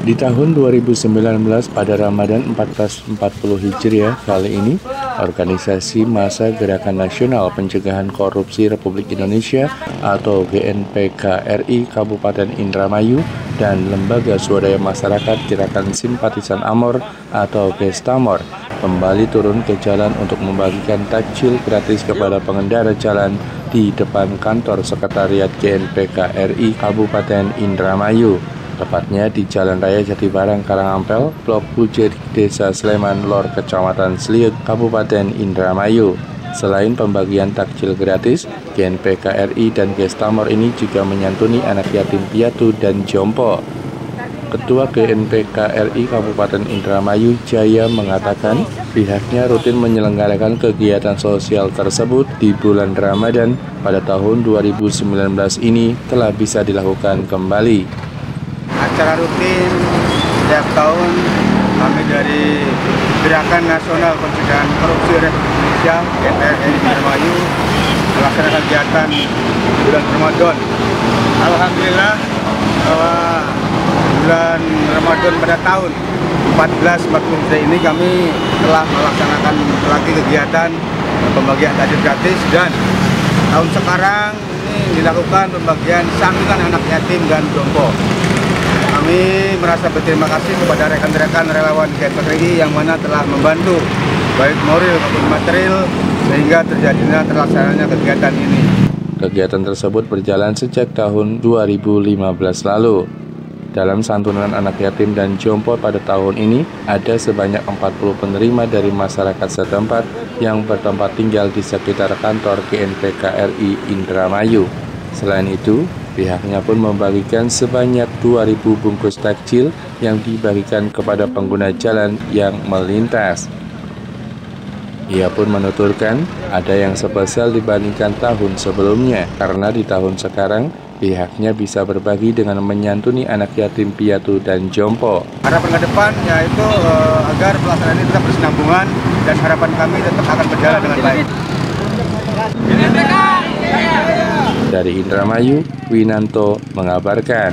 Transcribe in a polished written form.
Di tahun 2019 pada Ramadan 1440 Hijriah kali ini, Organisasi Massa Gerakan Nasional Pencegahan Korupsi Republik Indonesia atau GNPK RI Kabupaten Indramayu dan Lembaga Swadaya Masyarakat Gerakan Simpatisan Amor atau Gestamor kembali turun ke jalan untuk membagikan takjil gratis kepada pengendara jalan di depan kantor Sekretariat GNPK RI Kabupaten Indramayu. Tepatnya di Jalan Raya Jatibarang Karangampel, Blok Bujir, Desa Sleman Lor, Kecamatan Sliuk, Kabupaten Indramayu. Selain pembagian takjil gratis, GNPK RI dan Gestamor ini juga menyantuni anak yatim piatu dan jompo. Ketua GNPK RI Kabupaten Indramayu Jaya mengatakan pihaknya rutin menyelenggarakan kegiatan sosial tersebut di bulan Ramadan pada tahun 2019 ini telah bisa dilakukan kembali. Acara rutin setiap tahun kami dari Gerakan Nasional Pencegahan Korupsi Republik Indonesia GNPK Indramayu melaksanakan kegiatan bulan Ramadan. Alhamdulillah bahwa bulan Ramadan pada tahun 1440 ini kami telah melaksanakan lagi kegiatan pembagian takjil gratis, dan tahun sekarang ini dilakukan pembagian santunan anak yatim dan jompo. Kami merasa berterima kasih kepada rekan-rekan relawan GNPK RI yang mana telah membantu baik moral maupun material sehingga terjadinya terlaksananya kegiatan ini. Kegiatan tersebut berjalan sejak tahun 2015 lalu. Dalam santunan anak yatim dan jompo pada tahun ini, ada sebanyak 40 penerima dari masyarakat setempat yang bertempat tinggal di sekitar kantor GNPK RI Indramayu. Selain itu, pihaknya pun membagikan sebanyak 2.000 bungkus takjil yang dibagikan kepada pengguna jalan yang melintas. Ia pun menuturkan ada yang spesial dibandingkan tahun sebelumnya karena di tahun sekarang pihaknya bisa berbagi dengan menyantuni anak yatim piatu dan jompo. Harapan ke depan yaitu agar pelaksanaan ini tetap berkesinambungan dan harapan kami tetap akan berjalan dengan baik. Dari Indramayu, Winanto mengabarkan.